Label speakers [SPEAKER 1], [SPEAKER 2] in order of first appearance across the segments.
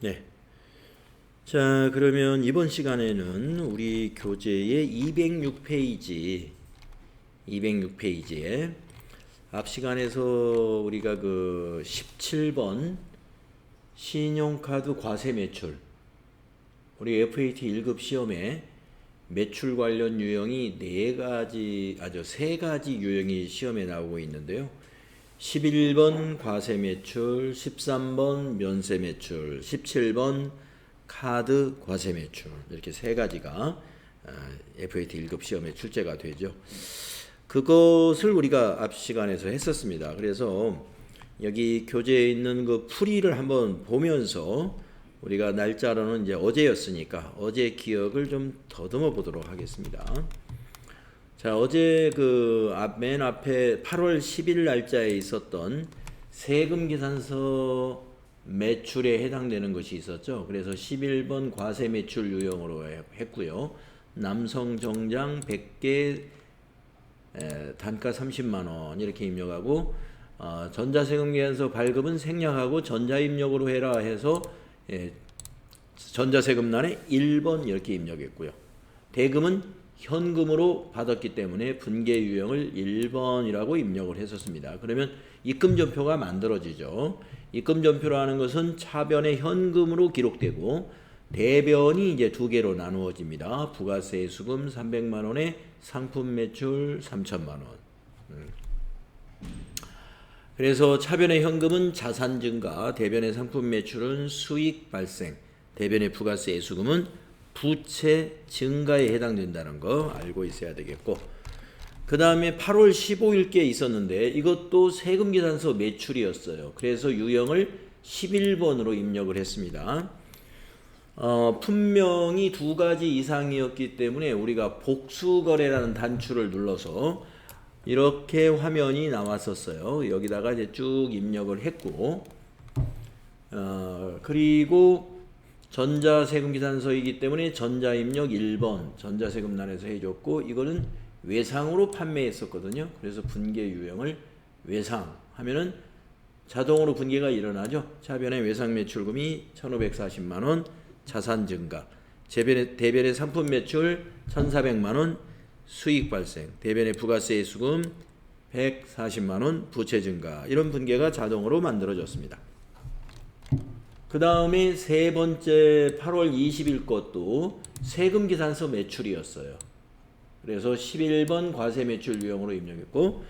[SPEAKER 1] 네. 자, 그러면 이번 시간에는 우리 교재의 206페이지에 앞 시간에서 우리가 그 17번 신용카드 과세 매출, 우리 FAT 1급 시험에 매출 관련 유형이 세 가지 유형이 시험에 나오고 있는데요. 11번 과세 매출, 13번 면세 매출, 17번 카드 과세 매출, 이렇게 세 가지가 FAT 1급 시험에 출제가 되죠. 그것을 우리가 앞 시간에서 했었습니다. 그래서 여기 교재에 있는 그 풀이를 한번 보면서 우리가 날짜로는 이제 어제였으니까 어제 기억을 좀 더듬어 보도록 하겠습니다. 자, 어제 그 맨 앞에 8월 10일 날짜에 있었던 세금 계산서 매출에 해당되는 것이 있었죠. 그래서 11번 과세 매출 유형으로 했고요. 남성 정장 100개 단가 30만 원 이렇게 입력하고 전자세금 계산서 발급은 생략하고 전자입력으로 해라 해서 전자세금란에 1번 이렇게 입력했고요. 대금은 현금으로 받았기 때문에 분계 유형을 1번이라고 입력을 했었습니다. 그러면 입금전표가 만들어지죠. 입금전표라는 것은 차변에 현금으로 기록되고 대변이 이제 두 개로 나누어집니다. 부가세 수금 300만 원에 상품 매출 3천만 원. 그래서 차변의 현금은 자산 증가, 대변의 상품 매출은 수익 발생, 대변의 부가세 수금은 부채 증가에 해당된다는 거 알고 있어야 되겠고, 그 다음에 8월 15일께 있었는데 이것도 세금 계산서 매출이었어요. 그래서 유형을 11번으로 입력을 했습니다. 분명히 두 가지 이상이었기 때문에 우리가 복수거래라는 단추를 눌러서 이렇게 화면이 나왔었어요. 여기다가 이제 쭉 입력을 했고, 그리고 전자세금 계산서이기 때문에 전자입력 1번 전자세금란에서 해줬고, 이거는 외상으로 판매했었거든요. 그래서 분계 유형을 외상 하면은 자동으로 분계가 일어나죠. 차변의 외상 매출금이 1,540만원 자산 증가, 대변의 상품 매출 1,400만원 수익 발생, 대변의 부가세 수금 140만원 부채 증가, 이런 분계가 자동으로 만들어졌습니다. 그 다음에 세 번째 8월 20일 것도 세금 계산서 매출이었어요. 그래서 11번 과세 매출 유형으로 입력했고,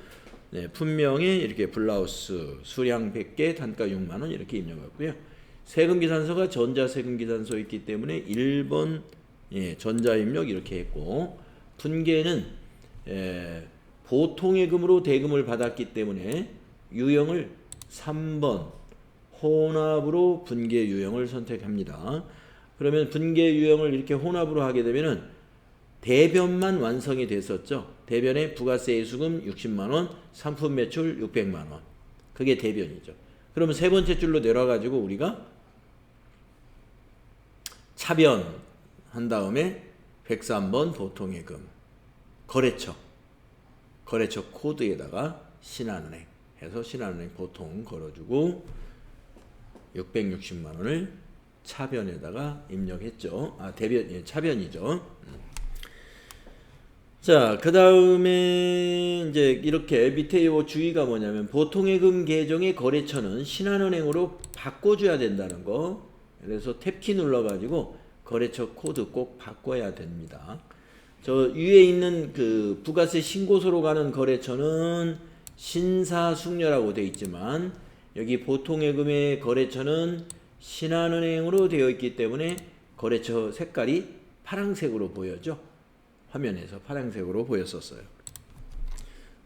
[SPEAKER 1] 품명에 이렇게 블라우스 수량 100개 단가 6만원 이렇게 입력했고요. 세금 계산서가 전자세금 계산서였기 때문에 1번 전자입력 이렇게 했고, 분계는 보통예금으로 대금을 받았기 때문에 유형을 3번 혼합으로 분계 유형을 선택합니다. 그러면 분계 유형을 이렇게 혼합으로 하게 되면은 대변만 완성이 됐었죠. 대변의 부가세 수금 60만원, 상품 매출 600만원. 그게 대변이죠. 그러면 세 번째 줄로 내려가지고 우리가 차변 한 다음에 103번 보통예금 거래처 코드에다가 신한은행 해서 신한은행 보통 걸어주고 660만원을 차변에다가 입력했죠. 차변이죠. 자, 그 다음에 이제 이렇게 밑에 요 주의가 뭐냐면 보통예금 계정의 거래처는 신한은행으로 바꿔줘야 된다는 거. 그래서 탭키 눌러가지고 거래처 코드 꼭 바꿔야 됩니다. 저 위에 있는 그 부가세 신고소로 가는 거래처는 신사숙녀라고 되어 있지만 여기 보통예금의 거래처는 신한은행으로 되어 있기 때문에 거래처 색깔이 파란색으로 보여죠. 화면에서 파란색으로 보였었어요.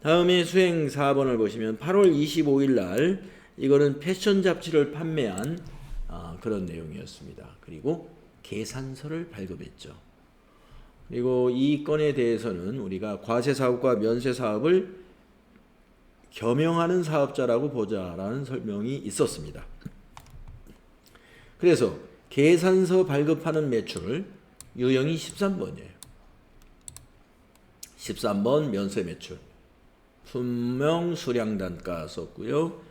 [SPEAKER 1] 다음에 수행 4번을 보시면 8월 25일 날 이거는 패션 잡지를 판매한 그런 내용이었습니다. 그리고 계산서를 발급했죠. 그리고 이 건에 대해서는 우리가 과세사업과 면세사업을 겸용하는 사업자라고 보자라는 설명이 있었습니다. 그래서 계산서 발급하는 매출 유형이 13번이에요. 13번 면세 매출. 분명 수량 단가 썼고요.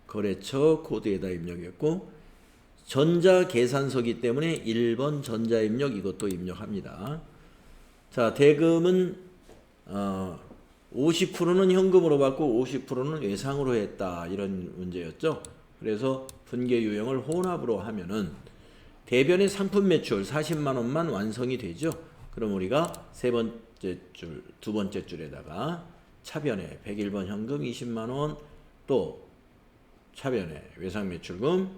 [SPEAKER 1] 거래처 코드에다 입력했고 전자계산서기 때문에 1번 전자입력 이것도 입력합니다. 자, 대금은 50%는 현금으로 받고 50%는 외상으로 했다. 이런 문제였죠. 그래서 분계 유형을 혼합으로 하면은 대변의 상품 매출 40만 원만 완성이 되죠. 그럼 우리가 세 번째 줄, 두 번째 줄에다가 차변에 101번 현금 20만 원, 또 차변에 외상 매출금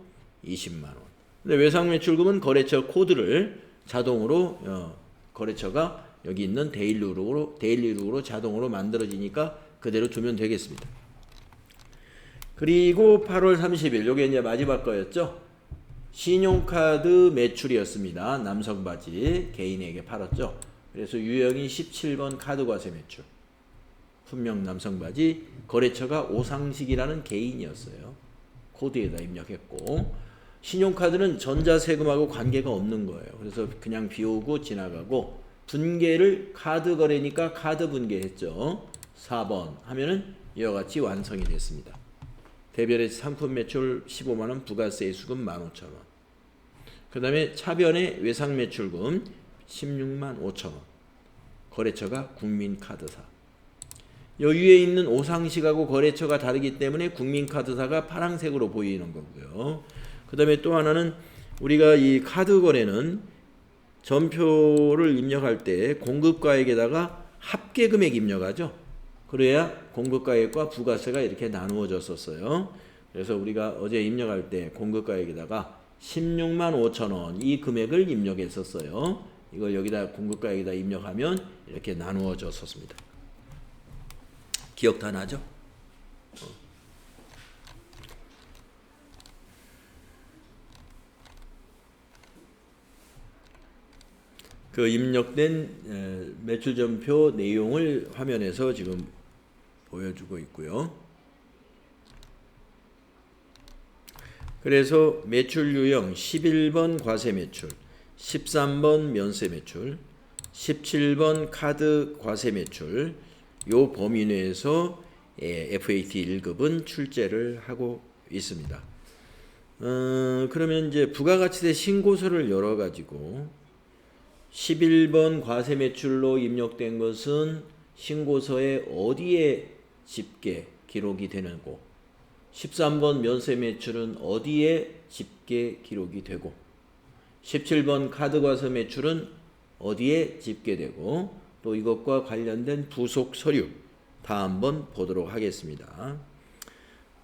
[SPEAKER 1] 20만 원. 근데 외상 매출금은 거래처 코드를 자동으로 거래처가 여기 있는 데일리룩으로 자동으로 만들어지니까 그대로 두면 되겠습니다. 그리고 8월 30일 요게 이제 마지막 거였죠. 신용카드 매출이었습니다. 남성 바지 개인에게 팔았죠. 그래서 유형이 17번 카드과세 매출. 분명 남성 바지 거래처가 오상식이라는 개인이었어요. 코드에다 입력했고 신용카드는 전자세금하고 관계가 없는 거예요. 그래서 그냥 비우고 지나가고 분계를 카드 거래니까 카드 분계했죠. 4번 하면은 이와 같이 완성이 됐습니다. 대별의 상품 매출 15만원, 부가세 수금 15,000원. 그 다음에 차변의 외상 매출금 16만 5천원. 거래처가 국민카드사. 여기에 있는 오상식하고 거래처가 다르기 때문에 국민카드사가 파란색으로 보이는 거고요. 그 다음에 또 하나는 우리가 이 카드 거래는 전표를 입력할 때 공급가액에다가 합계금액 입력하죠. 그래야 공급가액과 부가세가 이렇게 나누어졌었어요. 그래서 우리가 어제 입력할 때 공급가액에다가 16만 5천원 이 금액을 입력했었어요. 이걸 여기다 공급가액에다 입력하면 이렇게 나누어졌었습니다. 기억 다 나죠? 그 입력된 매출전표 내용을 화면에서 지금 보여주고 있고요. 그래서 매출 유형 11번 과세 매출, 13번 면세 매출, 17번 카드 과세 매출 요 범위 내에서 FAT 1급은 출제를 하고 있습니다. 그러면 이제 부가가치세 신고서를 열어가지고 11번 과세 매출로 입력된 것은 신고서에 어디에 집계 기록이 되는고 13번 면세 매출은 어디에 집계 기록이 되고 17번 카드 과세 매출은 어디에 집계되고 또 이것과 관련된 부속 서류 다 한번 보도록 하겠습니다.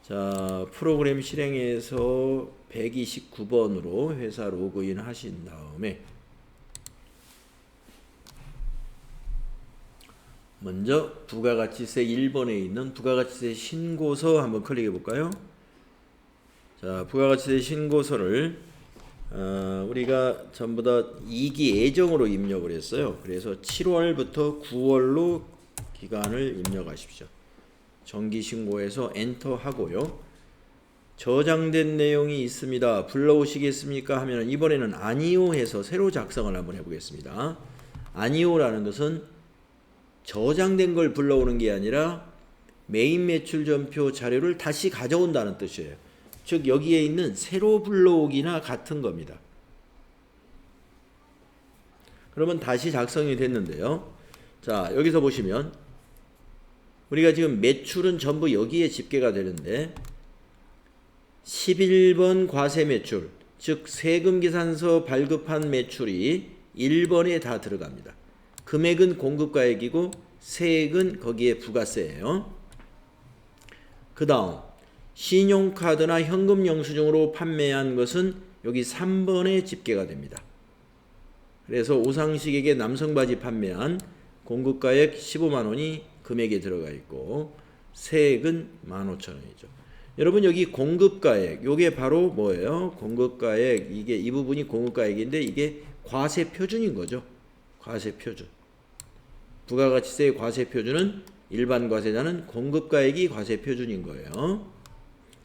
[SPEAKER 1] 자, 프로그램 실행에서 129번으로 회사 로그인 하신 다음에 먼저 부가가치세 1번에 있는 부가가치세 신고서 한번 클릭해 볼까요? 자, 부가가치세 신고서를 우리가 전부 다 2기 예정으로 입력을 했어요. 그래서 7월부터 9월로 기간을 입력하십시오. 정기신고에서 엔터 하고요. 저장된 내용이 있습니다. 불러오시겠습니까? 하면 이번에는 아니요 해서 새로 작성을 한번 해보겠습니다. 아니요라는 것은 저장된 걸 불러오는 게 아니라 메인 매출 전표 자료를 다시 가져온다는 뜻이에요. 즉 여기에 있는 새로 불러오기나 같은 겁니다. 그러면 다시 작성이 됐는데요. 자, 여기서 보시면 우리가 지금 매출은 전부 여기에 집계가 되는데 11번 과세 매출, 즉 세금계산서 발급한 매출이 1번에 다 들어갑니다. 금액은 공급가액이고 세액은 거기에 부가세예요. 그 다음 신용카드나 현금 영수증으로 판매한 것은 여기 3번에 집계가 됩니다. 그래서 오상식에게 남성바지 판매한 공급가액 15만원이 금액에 들어가 있고 세액은 15,000원이죠. 여러분 여기 공급가액 요게 바로 뭐예요? 공급가액 이게 이 부분이 공급가액인데 이게 과세 표준인 거죠. 과세 표준. 부가가치세의 과세 표준은 일반 과세자는 공급가액이 과세 표준인 거예요.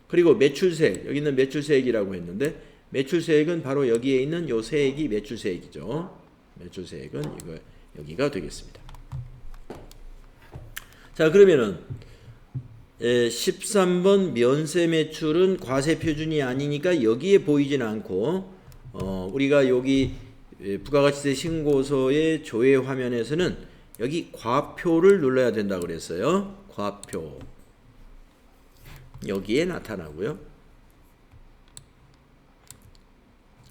[SPEAKER 1] 그리고 매출세액, 여기 있는 매출세액이라고 했는데 매출세액은 바로 여기에 있는 요 세액이 매출세액이죠. 매출세액은 이거 여기가 되겠습니다. 자, 그러면은 13번 면세 매출은 과세 표준이 아니니까 여기에 보이진 않고 우리가 여기 부가가치세 신고서의 조회 화면에서는 여기 과표를 눌러야 된다고 그랬어요. 과표 여기에 나타나고요.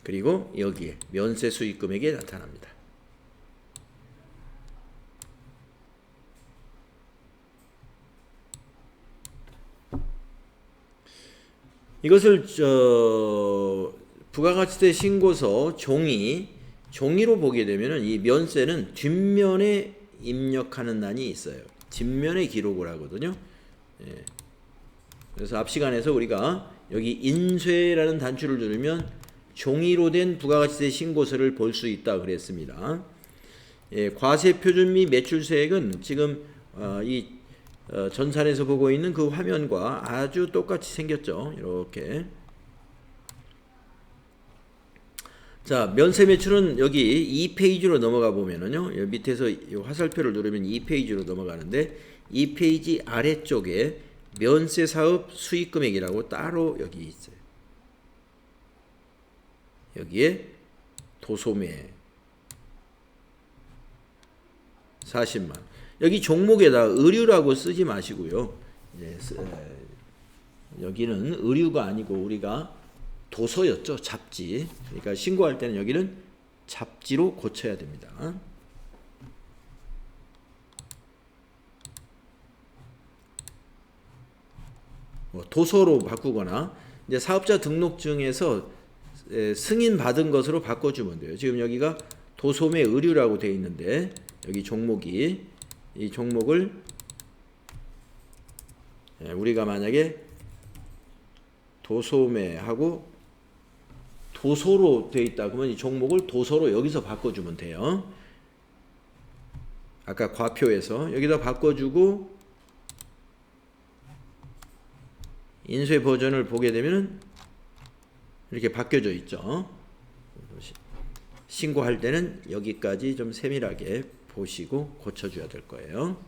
[SPEAKER 1] 그리고 여기에 면세 수익 금액에 나타납니다. 이것을 부가가치세 신고서 종이로 보게 되면은 이 면세는 뒷면에 입력하는 난이 있어요. 뒷면에 기록을 하거든요. 예. 그래서 앞 시간에서 우리가 여기 인쇄라는 단추를 누르면 종이로 된 부가가치세 신고서를 볼 수 있다 그랬습니다. 예, 과세 표준 및 매출세액은 지금 전산에서 보고 있는 그 화면과 아주 똑같이 생겼죠. 이렇게. 자, 면세 매출은 여기 2페이지로 넘어가 보면은요. 여기 밑에서 이 화살표를 누르면 2페이지로 넘어가는데 2페이지 아래쪽에 면세 사업 수익 금액이라고 따로 여기 있어요. 여기에 도소매 40만. 여기 종목에다 의류라고 쓰지 마시고요. 여기는 의류가 아니고 우리가 도서였죠. 잡지. 그러니까 신고할 때는 여기는 잡지로 고쳐야 됩니다. 도서로 바꾸거나 이제 사업자 등록증에서 승인 받은 것으로 바꿔주면 돼요. 지금 여기가 도소매 의류라고 되어 있는데 여기 종목이 이 종목을 우리가 만약에 도소매하고 도소로 되어 있다 그러면 이 종목을 도소로 여기서 바꿔주면 돼요. 아까 과표에서 여기다 바꿔주고 인쇄 버전을 보게 되면 이렇게 바뀌어져 있죠. 신고할 때는 여기까지 좀 세밀하게 보시고 고쳐줘야 될 거예요.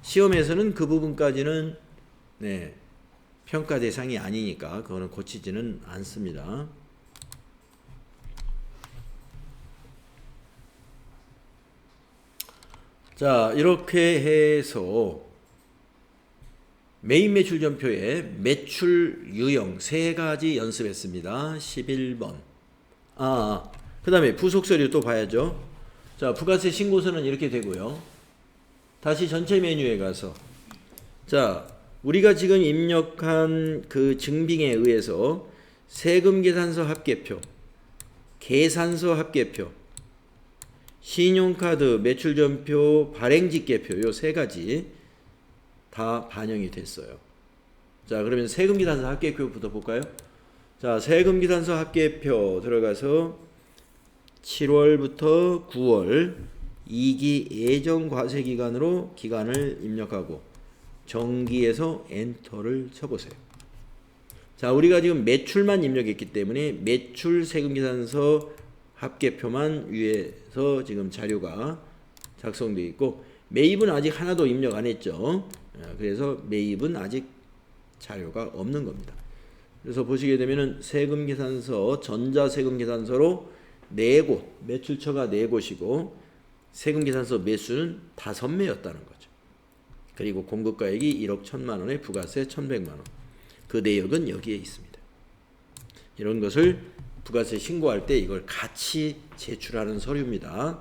[SPEAKER 1] 시험에서는 그 부분까지는 평가 대상이 아니니까 그거는 고치지는 않습니다. 자, 이렇게 해서 메인 매출 전표에 매출 유형 3가지 연습했습니다. 11번. 그 다음에 부속 서류 또 봐야죠. 자, 부가세 신고서는 이렇게 되고요. 다시 전체 메뉴에 가서 자, 우리가 지금 입력한 그 증빙에 의해서 세금계산서 합계표, 계산서 합계표, 신용카드 매출전표 발행직계표 요 3가지 다 반영이 됐어요. 자, 그러면 세금계산서 합계표부터 볼까요? 자, 세금계산서 합계표 들어가서 7월부터 9월 2기 예정과세기간으로 기간을 입력하고 정기에서 엔터를 쳐보세요. 자, 우리가 지금 매출만 입력했기 때문에 매출 세금계산서 합계표만 위에서 지금 자료가 작성되어 있고 매입은 아직 하나도 입력 안 했죠. 그래서 매입은 아직 자료가 없는 겁니다. 그래서 보시게 되면은 세금계산서, 전자세금계산서로 4곳, 매출처가 4곳이고 세금계산서 매수는 5매였다는 거죠. 그리고 공급가액이 1억 1천만 원에 부가세 1,100만 원. 그 내역은 여기에 있습니다. 이런 것을 부가세 신고할 때 이걸 같이 제출하는 서류입니다.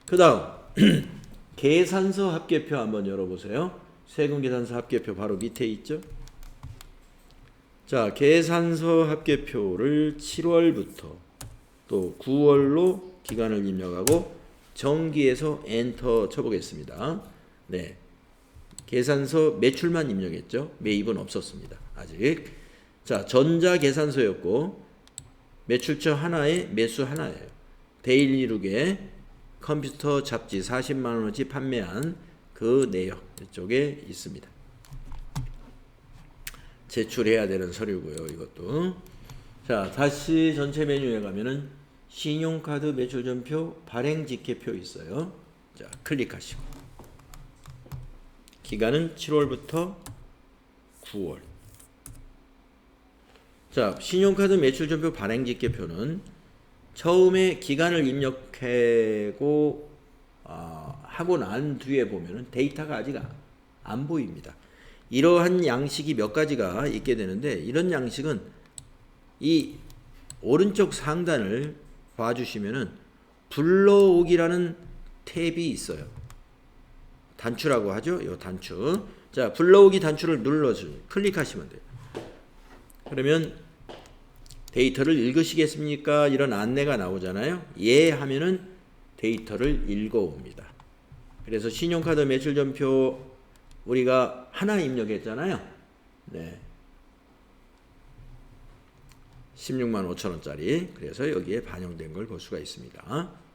[SPEAKER 1] 그 다음 계산서 합계표 한번 열어보세요. 세금계산서 합계표 바로 밑에 있죠. 자, 계산서 합계표를 7월부터 또 9월로 기간을 입력하고 정기에서 엔터 쳐보겠습니다. 네, 계산서 매출만 입력했죠. 매입은 없었습니다. 아직. 자, 전자계산서였고 매출처 하나에 매수 하나예요. 데일리룩에 컴퓨터 잡지 40만원어치 판매한 그 내역 이쪽에 있습니다. 제출해야 되는 서류고요. 이것도. 자, 다시 전체 메뉴에 가면은 신용카드 매출전표 발행직계표 있어요. 자, 클릭하시고 기간은 7월부터 9월. 자, 신용카드 매출전표 발행직계표는 처음에 기간을 입력하고 하고 난 뒤에 보면은 데이터가 아직 안 보입니다. 이러한 양식이 몇 가지가 있게 되는데, 이런 양식은 이 오른쪽 상단을 봐주시면은 불러오기라는 탭이 있어요. 단추라고 하죠. 이 단추. 자, 불러오기 단추를 클릭하시면 돼요. 그러면 데이터를 읽으시겠습니까? 이런 안내가 나오잖아요. 예 하면은 데이터를 읽어옵니다. 그래서 신용카드 매출전표 우리가 하나 입력했잖아요. 네. 16만 5천원짜리. 그래서 여기에 반영된 걸 볼 수가 있습니다.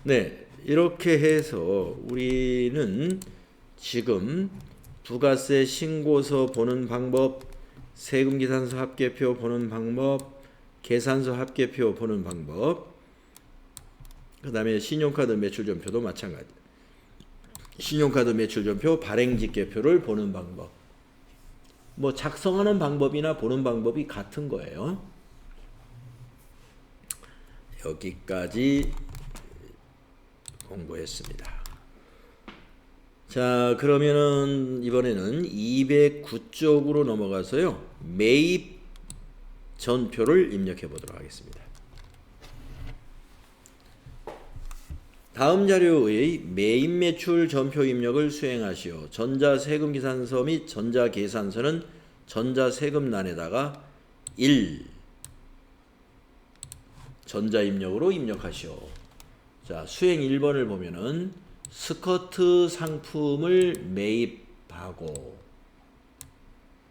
[SPEAKER 1] 네, 이렇게 해서 우리는 지금 부가세 신고서 보는 방법, 세금계산서 합계표 보는 방법, 계산서 합계표 보는 방법, 그 다음에 신용카드 매출전표도 마찬가지. 신용카드 매출전표 발행직계표를 보는 방법. 뭐 작성하는 방법이나 보는 방법이 같은 거예요. 여기까지 공부했습니다. 자, 그러면은 이번에는 209쪽으로 넘어가서요. 매입 전표를 입력해 보도록 하겠습니다. 다음 자료의 매입 매출 전표 입력을 수행하시오. 전자세금계산서 및 전자계산서는 전자세금란에다가 1 전자입력으로 입력하시오. 자, 수행 1번을 보면은 스커트 상품을 매입하고,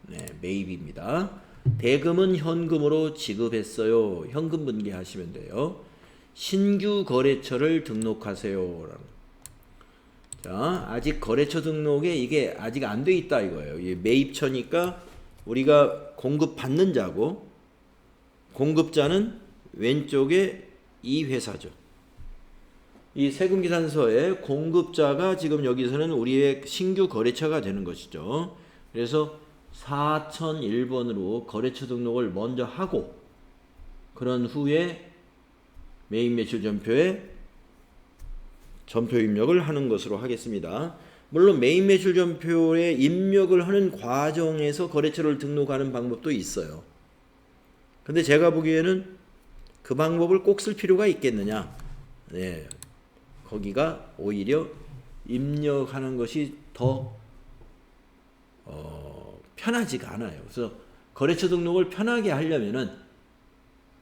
[SPEAKER 1] 네, 매입입니다. 대금은 현금으로 지급했어요. 현금 분기하시면 돼요. 신규 거래처를 등록하세요. 자, 아직 거래처 등록에 이게 아직 안 돼 있다 이거예요. 이게 매입처니까 우리가 공급받는 자고, 공급자는 왼쪽에 이 회사죠. 이 세금계산서의 공급자가 지금 여기서는 우리의 신규 거래처가 되는 것이죠. 그래서 4001번으로 거래처 등록을 먼저 하고, 그런 후에 매입 매출 전표에 전표 입력을 하는 것으로 하겠습니다. 물론 매입 매출 전표에 입력을 하는 과정에서 거래처를 등록하는 방법도 있어요. 근데 제가 보기에는 그 방법을 꼭 쓸 필요가 있겠느냐? 네. 거기가 오히려 입력하는 것이 더 편하지가 않아요. 그래서 거래처 등록을 편하게 하려면은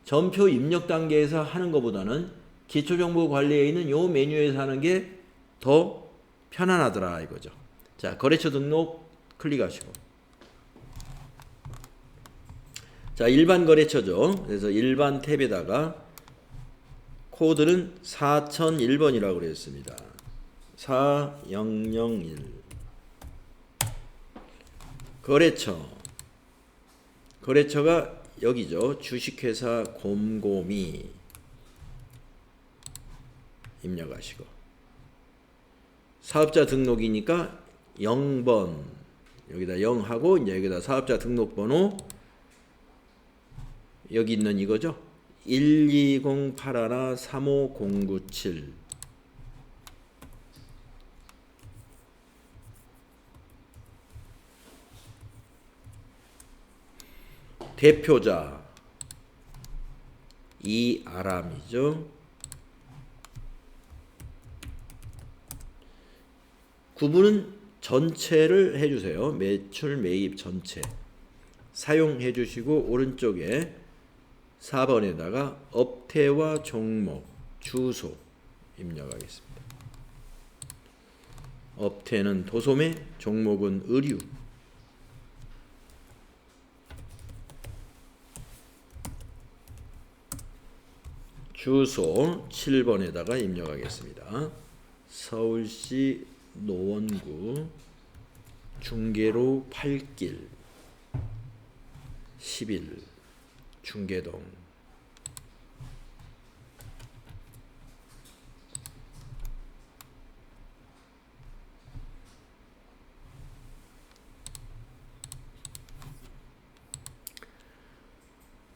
[SPEAKER 1] 전표 입력 단계에서 하는 것보다는 기초정보관리에 있는 요 메뉴에서 하는 게 더 편안하더라 이거죠. 자, 거래처 등록 클릭하시고, 자, 일반 거래처죠. 그래서 일반 탭에다가 코드는 4001번이라고 그랬습니다. 4001 거래처가 여기죠. 주식회사 곰곰이 입력하시고, 사업자 등록이니까 0번 여기다 0하고, 이제 여기다 사업자 등록번호 여기 있는 이거죠. 12081-35097 대표자 이아람이죠. 구분은 전체를 해주세요. 매출 매입 전체 사용해 주시고, 오른쪽에 4번에다가 업태와 종목 주소 입력하겠습니다. 업태는 도소매, 종목은 의류. 주소 7번에다가 입력하겠습니다. 서울시 노원구 중계로 8길 11 중계동.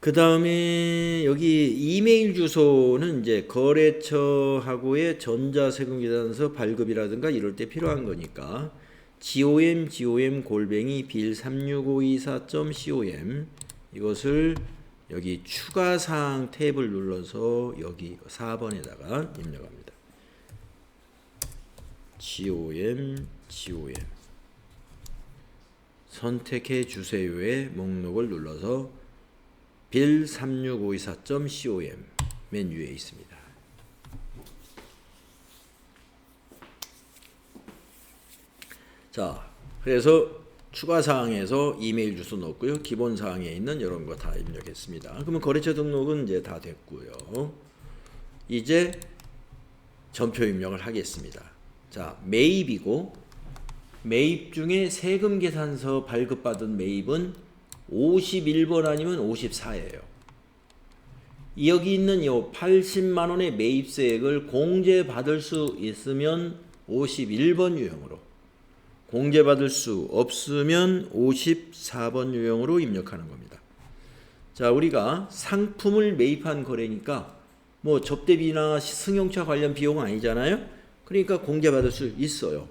[SPEAKER 1] 그 다음에 여기 이메일 주소는 이제 거래처하고의 전자세금계산서 발급이라든가 이럴 때 필요한 거니까 gom@빌36524.com 이것을 여기 추가사항 탭을 눌러서 여기 4번에다가 입력합니다. gom 선택해 주세요의 목록을 눌러서 빌36524.com 맨 위에 있습니다. 자, 그래서 추가 사항에서 이메일 주소 넣었고요. 기본 사항에 있는 이런 거 다 입력했습니다. 그러면 거래처 등록은 이제 다 됐고요. 이제 전표 입력을 하겠습니다. 자, 매입이고 매입 중에 세금 계산서 발급받은 매입은 51번 아니면 54예요. 여기 있는 요 80만 원의 매입세액을 공제받을 수 있으면 51번 유형으로, 공제받을 수 없으면 54번 유형으로 입력하는 겁니다. 자, 우리가 상품을 매입한 거래니까 뭐 접대비나 승용차 관련 비용은 아니잖아요. 그러니까 공제받을 수 있어요.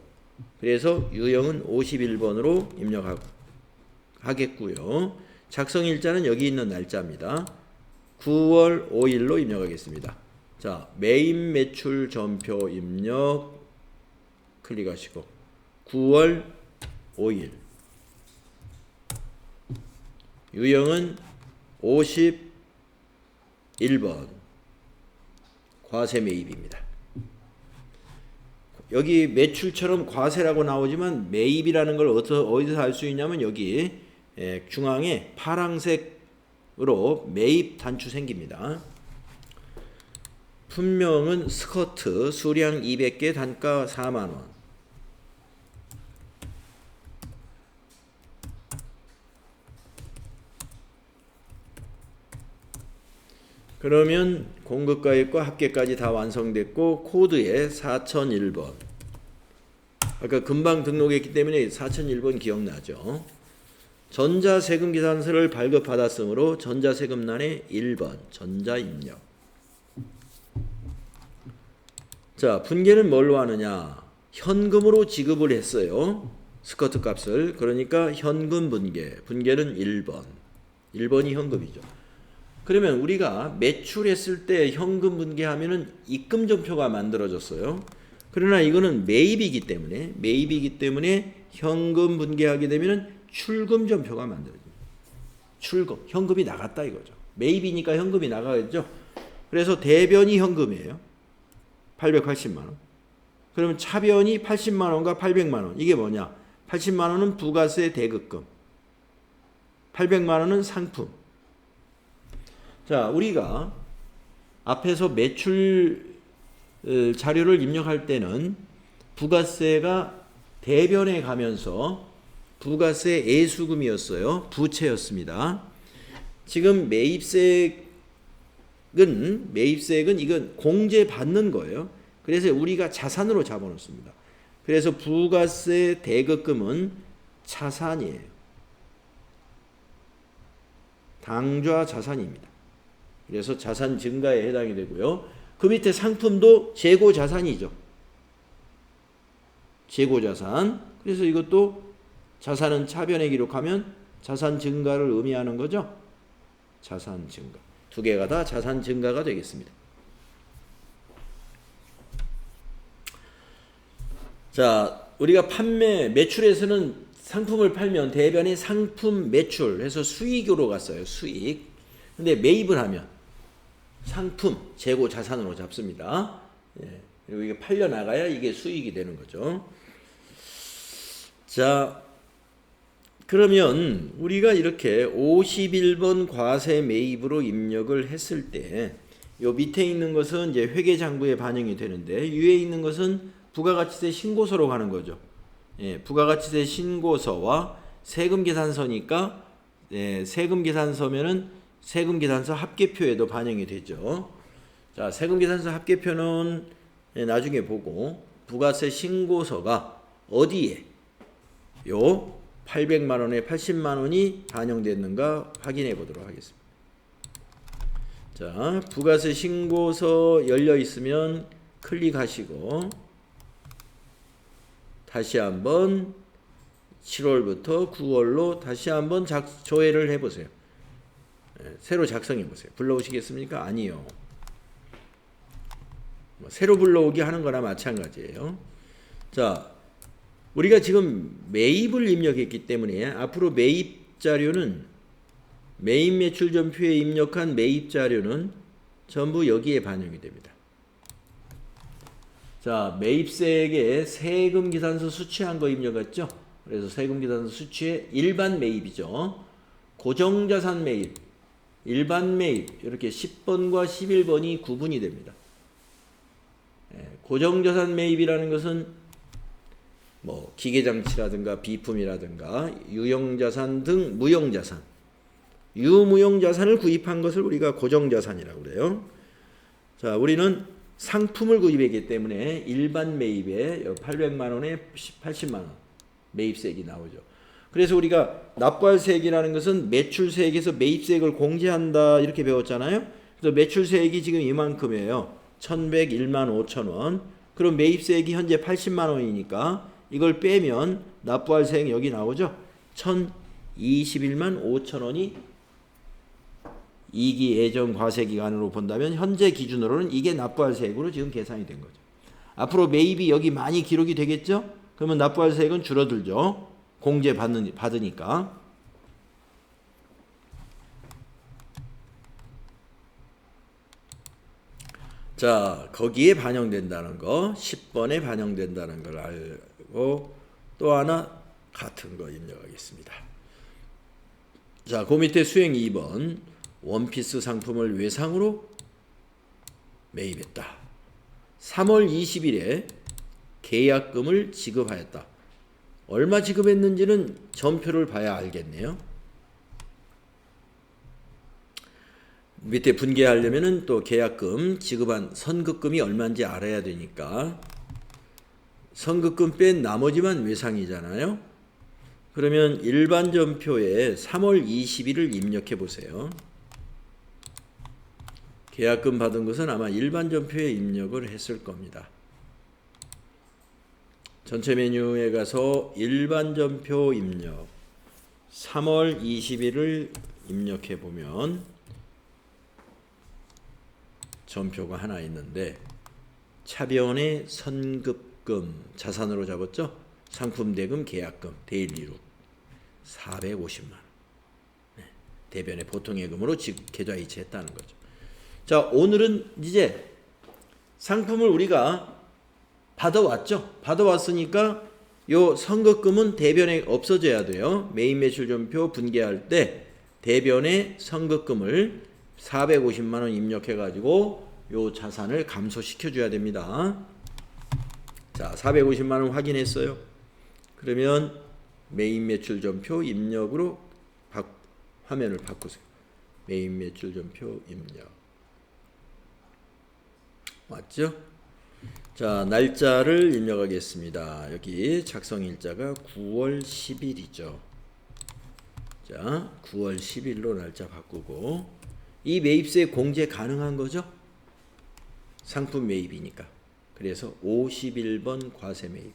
[SPEAKER 1] 그래서 유형은 51번으로 입력하겠고요. 작성일자는 여기 있는 날짜입니다. 9월 5일로 입력하겠습니다. 자, 매입 매출 전표 입력 클릭하시고 9월 5일 유형은 51번 과세 매입입니다. 여기 매출처럼 과세라고 나오지만 매입이라는 걸 어디서 알 수 있냐면 여기 중앙에 파란색으로 매입 단추 생깁니다. 품명은 스커트, 수량 200개, 단가 4만원. 그러면 공급가액과 합계까지 다 완성됐고 코드에 4001번. 아까 금방 등록했기 때문에 4001번 기억나죠? 전자세금계산서를 발급받았으므로 전자세금란에 1번 전자입력. 자, 분계는 뭘로 하느냐? 현금으로 지급을 했어요. 스커트 값을. 그러니까 현금 분계. 분계는 1번. 1번이 현금이죠. 그러면 우리가 매출했을 때 현금 분계하면은 입금전표가 만들어졌어요. 그러나 이거는 매입이기 때문에 현금 분계하게 되면은 출금전표가 만들어집니다. 출금, 현금이 나갔다 이거죠. 매입이니까 현금이 나가겠죠. 그래서 대변이 현금이에요. 880만 원. 그러면 차변이 80만 원과 800만 원. 이게 뭐냐? 80만 원은 부가세 대급금. 800만 원은 상품. 자, 우리가 앞에서 매출 자료를 입력할 때는 부가세가 대변에 가면서 부가세 애수금이었어요. 부채였습니다. 지금 매입세액은 이건 공제받는 거예요. 그래서 우리가 자산으로 잡아놓습니다. 그래서 부가세 대급금은 자산이에요. 당좌 자산입니다. 그래서 자산 증가에 해당이 되고요. 그 밑에 상품도 재고 자산이죠. 재고 자산. 그래서 이것도 자산은 차변에 기록하면 자산 증가를 의미하는 거죠. 자산 증가. 두 개가 다 자산 증가가 되겠습니다. 자, 우리가 매출에서는 상품을 팔면 대변에 상품 매출 해서 수익으로 갔어요. 수익. 근데 매입을 하면 상품, 재고 자산으로 잡습니다. 예, 그리고 이게 팔려나가야 이게 수익이 되는 거죠. 자, 그러면 우리가 이렇게 51번 과세 매입으로 입력을 했을 때 요 밑에 있는 것은 이제 회계장부에 반영이 되는데 위에 있는 것은 부가가치세 신고서로 가는 거죠. 예, 부가가치세 신고서와 세금계산서니까 세금계산서면은 세금계산서 합계표에도 반영이 되죠. 자, 세금계산서 합계표는 나중에 보고 부가세 신고서가 어디에 요 800만 원에 80만 원이 반영됐는가 확인해 보도록 하겠습니다. 자, 부가세 신고서 열려 있으면 클릭하시고 다시 한번 7월부터 9월로 다시 한번 조회를 해보세요. 새로 작성해 보세요. 불러오시겠습니까? 아니요. 새로 불러오기 하는 거나 마찬가지예요. 자, 우리가 지금 매입을 입력했기 때문에 앞으로 매입 자료는 매입 매출 전표에 입력한 매입 자료는 전부 여기에 반영이 됩니다. 자, 매입세액에 세금 기산서 수취한 거 입력했죠? 그래서 세금 기산서 수취에 일반 매입이죠. 고정자산 매입, 일반 매입 이렇게 10번과 11번이 구분이 됩니다. 고정자산 매입이라는 것은 뭐 기계장치라든가 비품이라든가 유형자산 등 무형자산, 유무형자산을 구입한 것을 우리가 고정자산이라고 그래요. 자, 우리는 상품을 구입했기 때문에 일반 매입에 800만 원에 80만 원 매입세액이 나오죠. 그래서 우리가 납부할세액이라는 것은 매출세액에서 매입세액을 공제한다 이렇게 배웠잖아요. 그래서 매출세액이 지금 이만큼이에요. 1101만 5천 원. 그럼 매입세액이 현재 80만 원이니까 이걸 빼면 납부할세액 여기 나오죠. 1021만 5천 원이 2기 예정 과세기간으로 본다면 현재 기준으로는 이게 납부할세액으로 지금 계산이 된 거죠. 앞으로 매입이 여기 많이 기록이 되겠죠? 그러면 납부할세액은 줄어들죠. 공제 받으니까. 자, 거기에 반영된다는 거, 10번에 반영된다는 걸 알고 또 하나 같은 거 입력하겠습니다. 자, 그 밑에 수행 2번 원피스 상품을 외상으로 매입했다. 3월 20일에 계약금을 지급하였다. 얼마 지급했는지는 전표를 봐야 알겠네요. 밑에 분개하려면은 또 계약금 지급한 선급금이 얼마인지 알아야 되니까 선급금 뺀 나머지만 외상이잖아요. 그러면 일반 전표에 3월 20일을 입력해 보세요. 계약금 받은 것은 아마 일반 전표에 입력을 했을 겁니다. 전체 메뉴에 가서 일반 전표 입력 3월 20일을 입력해 보면 전표가 하나 있는데 차변의 선급금 자산으로 잡았죠? 상품 대금 계약금 데일리룩 450만 원. 대변의 보통예금으로 계좌 이체했다는 거죠. 자, 오늘은 이제 상품을 우리가 받아왔죠. 받아왔으니까 요 선급금은 대변에 없어져야 돼요. 매입 매출 전표 분개할 때 대변에 선급금을 450만 원 입력해 가지고 요 자산을 감소시켜 줘야 됩니다. 자, 450만 원 확인했어요. 그러면 매입 매출 전표 입력으로 화면을 바꾸세요. 매입 매출 전표 입력. 맞죠? 자, 날짜를 입력하겠습니다. 여기 작성 일자가 9월 10일이죠. 자, 9월 10일로 날짜 바꾸고 이 매입세 공제 가능한 거죠? 상품 매입이니까. 그래서 51번 과세 매입.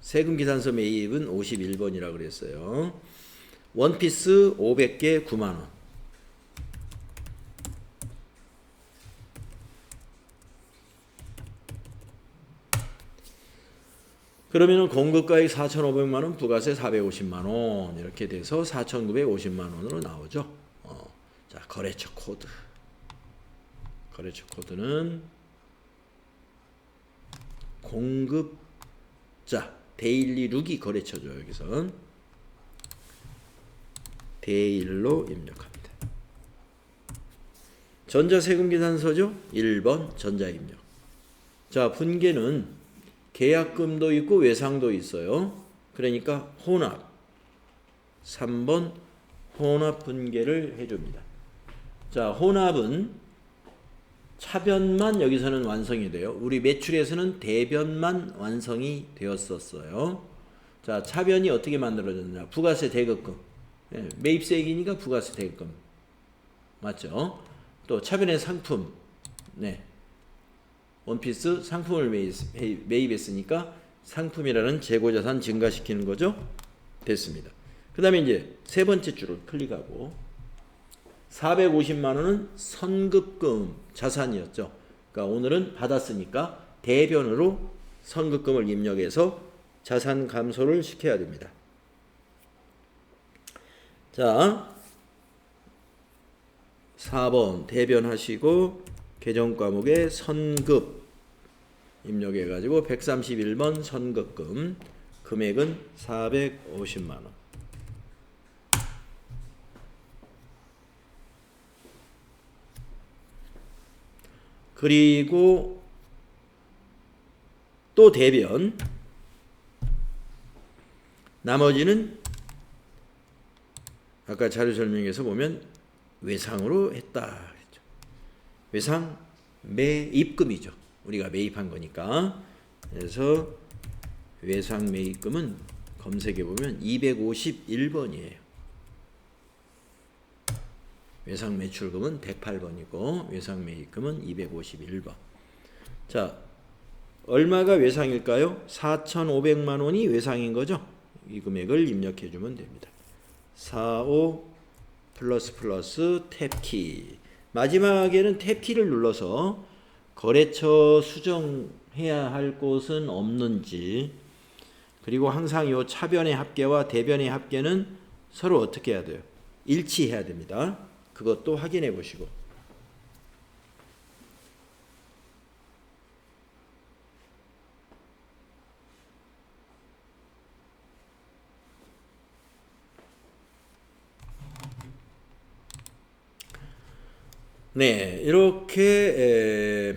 [SPEAKER 1] 세금 기산서 매입은 51번이라고 그랬어요. 원피스 500개 9만 원. 그러면은 공급가액 4,500만 원, 부가세 450만 원 이렇게 돼서 4,950만 원으로 나오죠. 자, 거래처 코드. 거래처 코드는 공급자 데일리룩이 거래처죠. 여기선 데일로 입력합니다. 전자세금계산서죠. 1번 전자입력. 자, 분계는 계약금도 있고 외상도 있어요. 그러니까 혼합 3번 혼합 분계를 해줍니다. 자, 혼합은 차변만 여기서는 완성이 돼요. 우리 매출에서는 대변만 완성이 되었었어요. 자, 차변이 어떻게 만들어졌냐. 부가세 대급금. 매입세액이니까 부가세 대급금. 맞죠? 또 차변의 상품, 네, 원피스 상품을 매입했으니까 상품이라는 재고자산 증가시키는 거죠. 됐습니다. 그 다음에 이제 세 번째 줄을 클릭하고 450만 원은 선급금 자산이었죠. 그러니까 오늘은 받았으니까 대변으로 선급금을 입력해서 자산 감소를 시켜야 됩니다. 자, 4번 대변하시고 계정 과목에 선급 입력해 가지고 131번 선급금 금액은 450만 원. 그리고 또 대변 나머지는 아까 자료 설명에서 보면 외상으로 했다 그랬죠. 외상 매입금이죠. 우리가 매입한 거니까. 그래서 외상 매입금은 검색해 보면 251번이에요. 외상 매출금은 108번이고 외상 매입금은 251번. 자, 얼마가 외상일까요? 4,500만 원이 외상인 거죠. 이 금액을 입력해 주면 됩니다. 45 플러스 탭키. 마지막에는 탭키를 눌러서 거래처 수정해야 할 곳은 없는지, 그리고 항상 요 차변의 합계와 대변의 합계는 서로 어떻게 해야 돼요? 일치해야 됩니다. 그것도 확인해 보시고. 네, 이렇게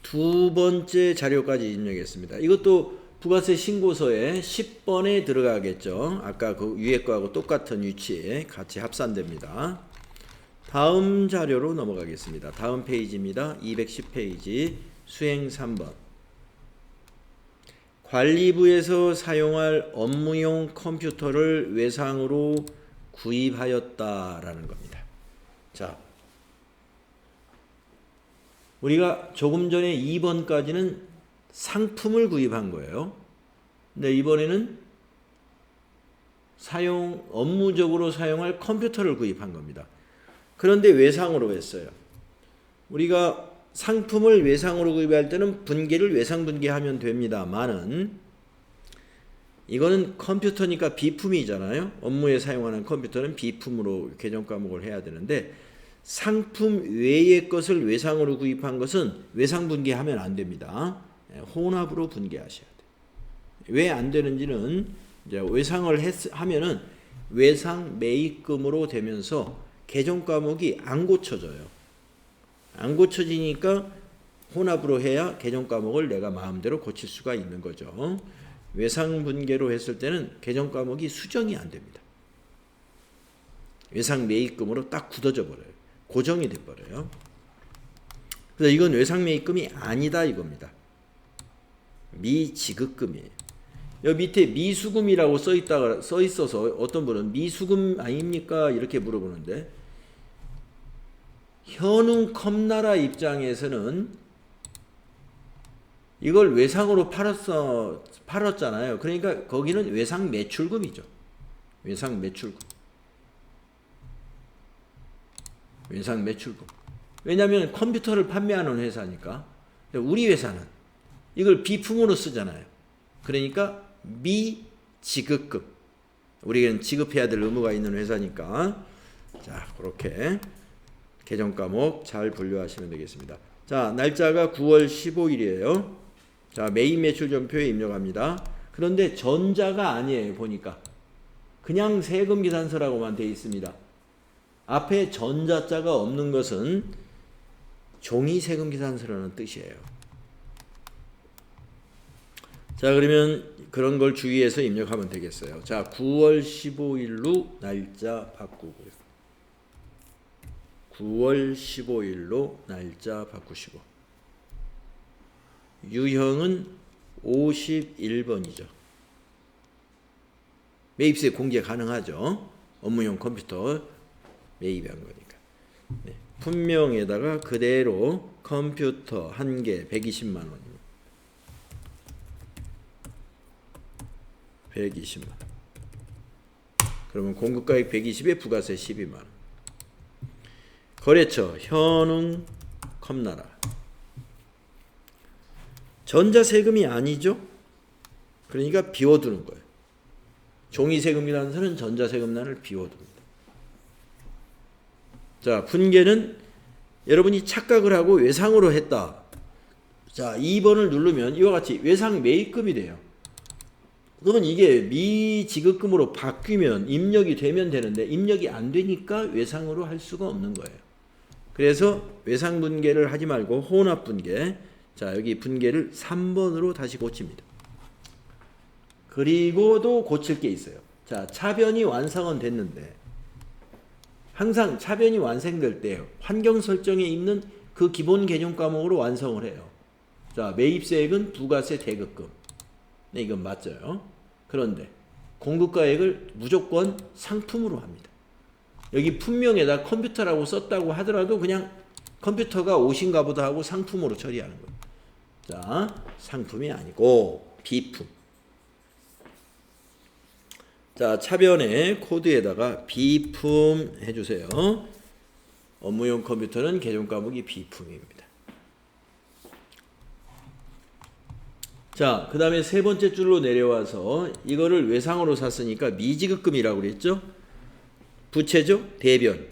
[SPEAKER 1] 두 번째 자료까지 입력했습니다. 이것도 부가세 신고서에 10번에 들어가겠죠. 아까 그 위에 거하고 똑같은 위치에 같이 합산됩니다. 다음 자료로 넘어가겠습니다. 다음 페이지입니다. 210페이지 수행 3번. 관리부에서 사용할 업무용 컴퓨터를 외상으로 구입하였다라는 겁니다. 자, 우리가 조금 전에 2번까지는 상품을 구입한 거예요. 근데 이번에는 업무적으로 사용할 컴퓨터를 구입한 겁니다. 그런데 외상으로 했어요. 우리가 상품을 외상으로 구입할 때는 분계를 외상 분계하면 됩니다만은 이거는 컴퓨터니까 비품이잖아요. 업무에 사용하는 컴퓨터는 비품으로 계정 과목을 해야 되는데 상품 외의 것을 외상으로 구입한 것은 외상 분계하면 안 됩니다. 혼합으로 분계하셔야 돼요. 왜 안 되는지는 이제 외상을 하면은 외상 매입금으로 되면서 계정 과목이 안 고쳐져요. 안 고쳐지니까 혼합으로 해야 계정 과목을 내가 마음대로 고칠 수가 있는 거죠. 외상 분계로 했을 때는 계정 과목이 수정이 안 됩니다. 외상 매입금으로 딱 굳어져 버려요. 고정이 돼 버려요. 그래서 이건 외상 매입금이 아니다 이겁니다. 미지급금이에요. 여기 밑에 미수금이라고 써 있어서 어떤 분은 미수금 아닙니까? 이렇게 물어보는데 현웅 컴나라 입장에서는 이걸 외상으로 팔았잖아요. 그러니까 거기는 외상 매출금이죠. 외상 매출금. 외상 매출금. 왜냐하면 컴퓨터를 판매하는 회사니까. 우리 회사는 이걸 비품으로 쓰잖아요. 그러니까 미지급금. 우리는 지급해야 될 의무가 있는 회사니까. 자, 그렇게 계정 과목 잘 분류하시면 되겠습니다. 자, 날짜가 9월 15일이에요. 자, 매입 매출 전표에 입력합니다. 그런데 전자가 아니에요. 보니까 그냥 세금 계산서라고만 되어 있습니다. 앞에 전자자가 없는 것은 종이 세금 계산서라는 뜻이에요. 자, 그러면 그런 걸 주의해서 입력하면 되겠어요. 자, 9월 15일로 날짜 바꾸고요. 9월 15일로 날짜 바꾸시고 유형은 51번이죠. 매입세 공개 가능하죠. 업무용 컴퓨터 매입한 거니까. 품명에다가 그대로 컴퓨터 한 개 120만 원. 120만 원. 그러면 공급가액 120에 부가세 12만 원. 거래처 현웅 컴나라. 전자세금이 아니죠? 그러니까 비워두는 거예요. 종이세금이라는 전자세금란을 비워둡니다. 자, 분계는 여러분이 착각을 하고 외상으로 했다. 자, 2번을 누르면 이와 같이 외상 매입금이 돼요. 그러면 이게 미지급금으로 바뀌면 입력이 되면 되는데 입력이 안 되니까 외상으로 할 수가 없는 거예요. 그래서 외상 분계를 하지 말고 혼합 분계. 자, 여기 분계를 3번으로 다시 고칩니다. 그리고도 고칠 게 있어요. 자, 차변이 완성은 됐는데 항상 차변이 완성될 때 환경 설정에 있는 그 기본 개념 과목으로 완성을 해요. 자, 매입세액은 부가세 대급금. 네, 이건 맞죠. 그런데 공급가액을 무조건 상품으로 합니다. 여기 품명에다 컴퓨터라고 썼다고 하더라도 그냥 컴퓨터가 옷인가 보다 하고 상품으로 처리하는 거예요. 자, 상품이 아니고 비품. 자, 차변에 코드에다가 비품 해주세요. 업무용 컴퓨터는 개정 과목이 비품입니다. 자, 그 다음에 세 번째 줄로 내려와서 이거를 외상으로 샀으니까 미지급금이라고 그랬죠? 부채죠? 대변.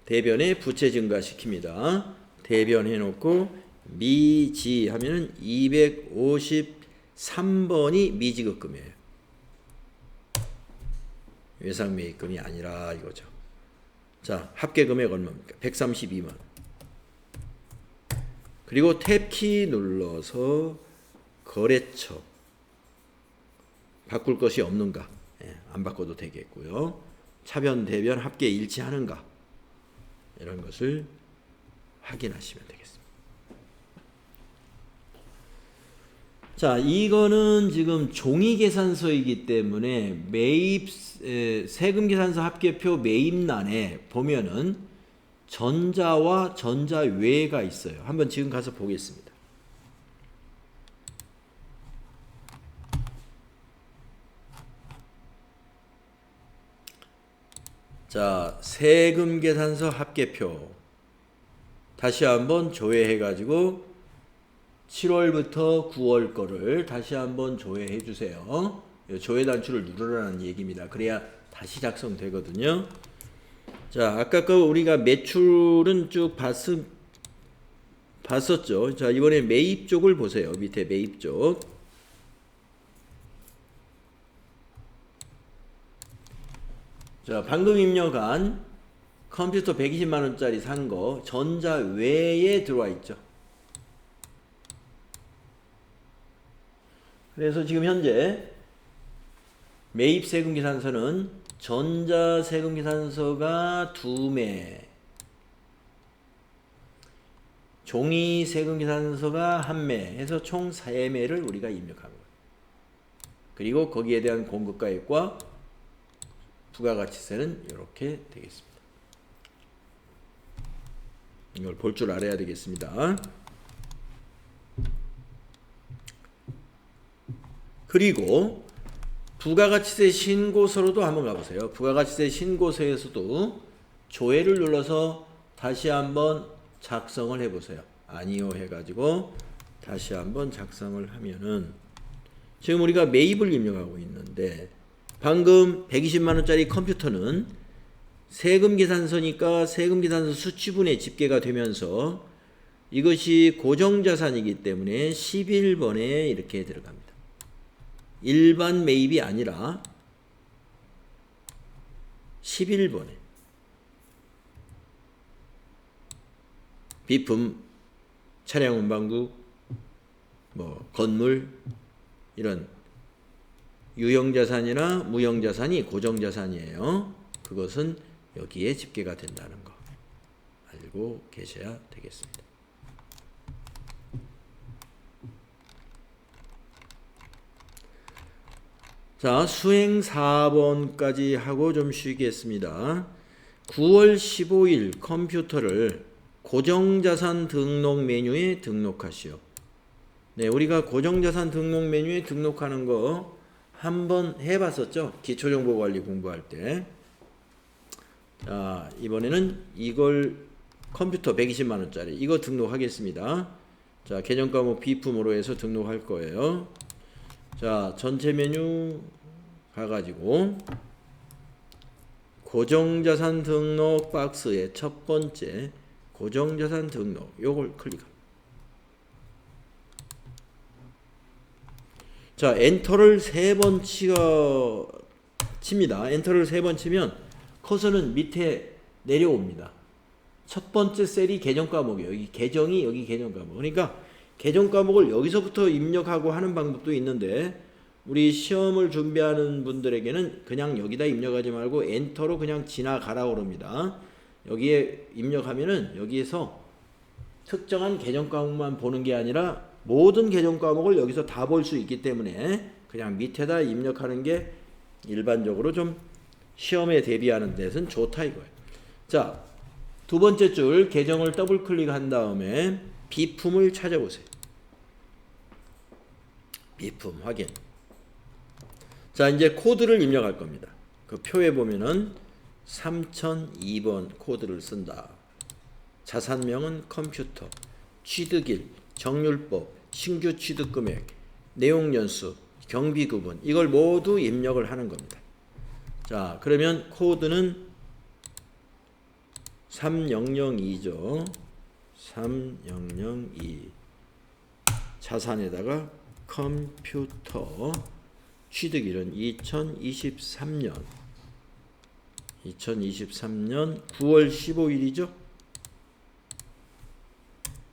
[SPEAKER 1] 대변에 부채 증가시킵니다. 대변 해놓고 미지 하면은 253번이 미지급금이에요. 외상 매입금이 아니라 이거죠. 자, 합계금액 얼마입니까? 132만. 그리고 탭키 눌러서 거래처 바꿀 것이 없는가? 안 바꿔도 되겠고요. 차변 대변 합계 일치하는가? 이런 것을 확인하시면 되겠습니다. 자, 이거는 지금 종이계산서이기 때문에 세금계산서 합계표 매입란에 보면은 전자와 전자외가 있어요. 한번 지금 가서 보겠습니다. 자, 세금계산서 합계표 다시 한번 조회해가지고 7월부터 9월 거를 다시 한번 조회해 주세요. 조회 단추를 누르라는 얘기입니다. 그래야 다시 작성되거든요. 자, 아까 그 우리가 매출은 쭉 봤었죠. 자, 이번에 매입 쪽을 보세요. 밑에 매입 쪽. 자, 방금 입력한 컴퓨터 120만원짜리 산 거 전자 외에 들어와 있죠. 그래서 지금 현재 매입세금계산서는 전자세금계산서가 2매, 종이세금계산서가 1매 해서 총 3매를 우리가 입력한 거예요. 그리고 거기에 대한 공급가액과 부가가치세는 이렇게 되겠습니다. 이걸 볼 줄 알아야 되겠습니다. 그리고 부가가치세 신고서로도 한번 가보세요. 부가가치세 신고서에서도 조회를 눌러서 다시 한번 작성을 해보세요. 아니요 해가지고 다시 한번 작성을 하면은 지금 우리가 매입을 입력하고 있는데 방금 120만원짜리 컴퓨터는 세금계산서니까 세금계산서 수취분의 집계가 되면서 이것이 고정자산이기 때문에 11번에 이렇게 들어갑니다. 일반 매입이 아니라 11번에 비품, 차량 운반국, 건물 이런 유형자산이나 무형자산이 고정자산이에요. 그것은 여기에 집계가 된다는 거 알고 계셔야 되겠습니다. 자, 수행 4번까지 하고 좀 쉬겠습니다. 9월 15일 컴퓨터를 고정자산 등록 메뉴에 등록하시오. 네, 우리가 고정자산 등록 메뉴에 등록하는 거 한번 해봤었죠? 기초정보관리 공부할 때. 자, 이번에는 이걸 컴퓨터 120만원짜리 이거 등록하겠습니다. 자, 계정 과목 비품으로 해서 등록할 거예요. 자, 전체 메뉴 가가지고 고정자산 등록 박스의 첫 번째 고정자산 등록 요걸 클릭합니다. 자, 엔터를 3번 칩니다. 엔터를 3번 치면 커서는 밑에 내려옵니다. 첫 번째 셀이 계정 과목이에요. 여기 계정이 여기 계정 과목. 그러니까 계정 과목을 여기서부터 입력하고 하는 방법도 있는데 우리 시험을 준비하는 분들에게는 그냥 여기다 입력하지 말고 엔터로 그냥 지나가라고 그럽니다. 여기에 입력하면은 여기에서 특정한 계정 과목만 보는 게 아니라 모든 계정 과목을 여기서 다 볼 수 있기 때문에 그냥 밑에다 입력하는 게 일반적으로 좀 시험에 대비하는 데서는 좋다 이거예요. 자, 두 번째 줄 계정을 더블 클릭한 다음에 비품을 찾아보세요. 비품 확인. 자, 이제 코드를 입력할 겁니다. 그 표에 보면은 3002번 코드를 쓴다. 자산명은 컴퓨터, 취득일, 정률법, 신규 취득금액, 내용연수, 경비구분 이걸 모두 입력을 하는 겁니다. 자, 그러면 코드는 3002죠. 3002 자산에다가 컴퓨터 취득일은 2023년 9월 15일이죠.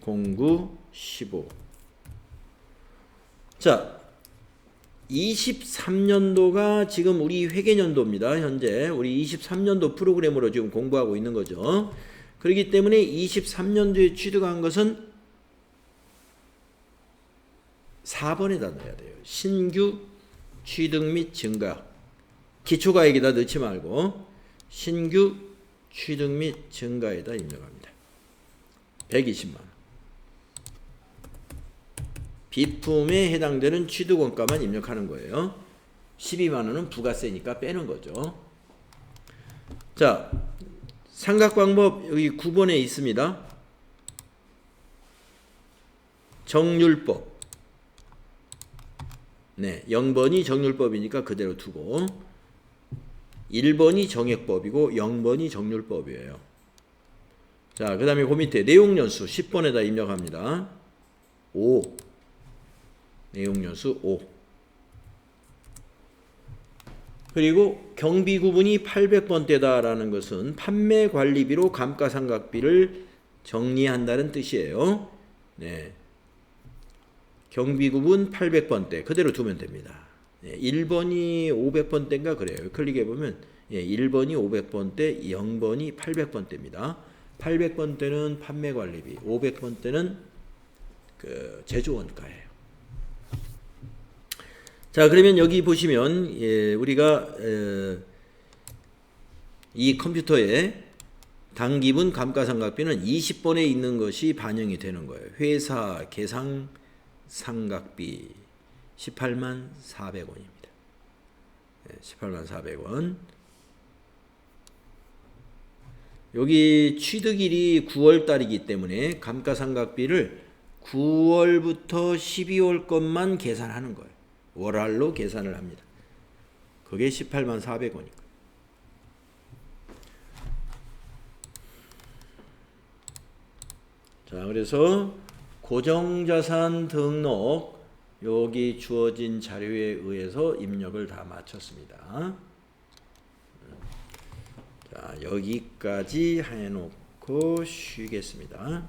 [SPEAKER 1] 0915. 자, 23년도가 지금 우리 회계년도입니다. 현재 우리 23년도 프로그램으로 지금 공부하고 있는 거죠. 그렇기 때문에 23년도에 취득한 것은 4번에다 넣어야 돼요. 신규 취득 및 증가. 기초가액에다 넣지 말고 신규 취득 및 증가에다 입력합니다. 120만 원. 비품에 해당되는 취득원가만 입력하는 거예요. 12만 원은 부가세니까 빼는 거죠. 자, 삼각방법 여기 9번에 있습니다. 정률법. 네, 0번이 정률법이니까 그대로 두고 1번이 정액법이고 0번이 정률법이에요. 자, 그 다음에 그 밑에 내용연수 10번에다 입력합니다. 5. 내용연수 5. 그리고 경비구분이 800번대다라는 것은 판매관리비로 감가상각비를 정리한다는 뜻이에요. 네. 경비구분 800번대 그대로 두면 됩니다. 1번이 500번대인가 그래요. 클릭해보면 1번이 500번대, 0번이 800번대입니다. 800번대는 판매관리비, 500번대는 그 제조원가예요. 자, 그러면 여기 보시면 우리가 이 컴퓨터에 당기분 감가상각비는 20번에 있는 것이 반영이 되는 거예요. 회사 계상 상각비 18만 400원입니다. 18만 400원. 여기 취득일이 9월달이기 때문에 감가상각비를 9월부터 12월 것만 계산하는 거예요. 월할로 계산을 합니다. 그게 18만 400원이고. 자, 그래서 고정자산 등록 여기 주어진 자료에 의해서 입력을 다 마쳤습니다. 자, 여기까지 해놓고 쉬겠습니다.